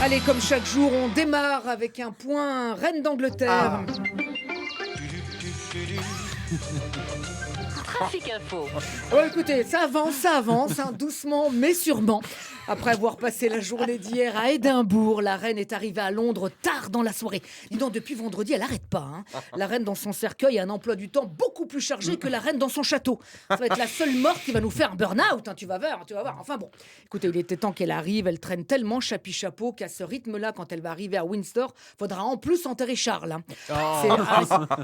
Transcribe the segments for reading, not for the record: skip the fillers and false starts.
Allez, comme chaque jour, on démarre avec un point Reine d'Angleterre. Trafic Info. Oh, écoutez, ça avance, hein, doucement mais sûrement. Après avoir passé la journée d'hier à Édimbourg, la reine est arrivée à Londres tard dans la soirée. Dis donc, depuis vendredi, elle n'arrête pas. Hein. La reine dans son cercueil a un emploi du temps beaucoup plus chargé que la reine dans son château. Ça va être la seule morte qui va nous faire un burn-out, hein, tu vas voir. Enfin bon, écoutez, il était temps qu'elle arrive. Elle traîne tellement chapeau qu'à ce rythme-là, quand elle va arriver à Windsor, faudra en plus enterrer Charles. Hein.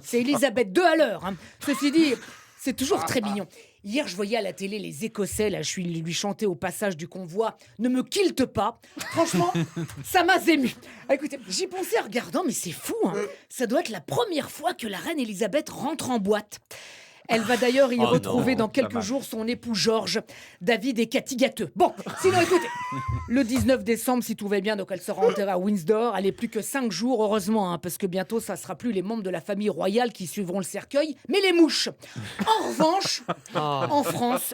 C'est Elisabeth II à l'heure. Hein. Ceci dit, c'est toujours très mignon. Hier, je voyais à la télé les Écossais, là, je suis lui chanter au passage du convoi « Ne me quilte pas ». Franchement, ça m'a ému. Écoutez, j'y pensais en regardant, mais c'est fou. Hein. Ça doit être la première fois que la reine Elisabeth rentre en boîte. Elle va d'ailleurs y retrouver dans quelques jours son époux Georges. David est Cathy gâteux. Bon, sinon écoutez, le 19 décembre, si tout va bien, donc elle sera enterrée à Windsor. Elle n'est plus que 5 jours, heureusement, hein, parce que bientôt, ça ne sera plus les membres de la famille royale qui suivront le cercueil, mais les mouches. En revanche, en France,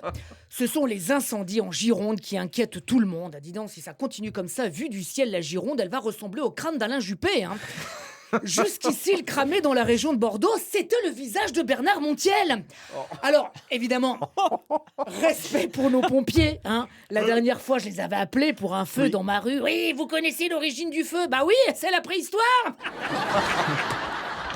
ce sont les incendies en Gironde qui inquiètent tout le monde. Dis donc, si ça continue comme ça, vu du ciel, la Gironde, elle va ressembler au crâne d'Alain Juppé. Hein. Jusqu'ici, le cramé dans la région de Bordeaux, c'était le visage de Bernard Montiel. Alors, évidemment, respect pour nos pompiers. Hein. La dernière fois, je les avais appelés pour un feu dans ma rue. Oui, vous connaissez l'origine du feu? Bah oui, c'est la préhistoire.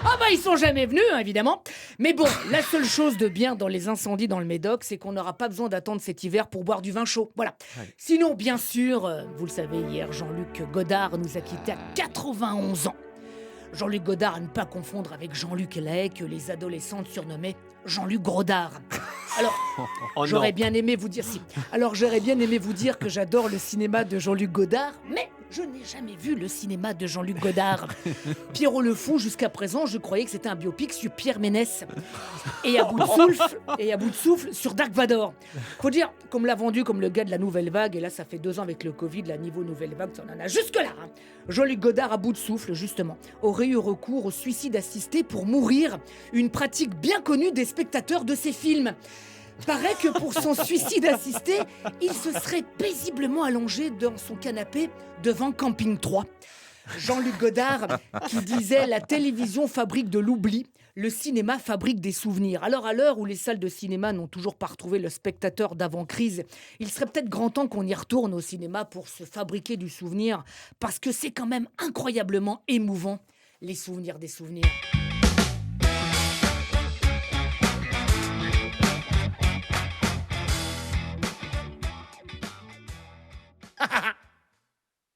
Ah bah ils sont jamais venus, hein, évidemment. Mais bon, la seule chose de bien dans les incendies dans le Médoc, c'est qu'on n'aura pas besoin d'attendre cet hiver pour boire du vin chaud. Voilà. Sinon, bien sûr, vous le savez, hier, Jean-Luc Godard nous a quittés à 91 ans. Jean-Luc Godard, à ne pas confondre avec Jean-Luc Lahaye, que les adolescentes surnommaient Jean-Luc Grodard. Alors, j'aurais bien aimé vous dire que j'adore le cinéma de Jean-Luc Godard, mais je n'ai jamais vu le cinéma de Jean-Luc Godard. Pierrot le Fou, jusqu'à présent, je croyais que c'était un biopic sur Pierre Ménès. Et à bout de souffle sur Dark Vador. Faut dire, qu'on me l'a vendu comme le gars de la nouvelle vague, et là, ça fait 2 ans avec le Covid, la niveau nouvelle vague, ça en a jusque-là. Hein. Jean-Luc Godard, à bout de souffle, justement, aurait eu recours au suicide assisté pour mourir, une pratique bien connue des spectateurs de ses films. Paraît que pour son suicide assisté, il se serait paisiblement allongé dans son canapé devant Camping 3. Jean-Luc Godard qui disait « La télévision fabrique de l'oubli, le cinéma fabrique des souvenirs ». Alors à l'heure où les salles de cinéma n'ont toujours pas retrouvé le spectateur d'avant-crise, il serait peut-être grand temps qu'on y retourne au cinéma pour se fabriquer du souvenir, parce que c'est quand même incroyablement émouvant, les souvenirs des souvenirs.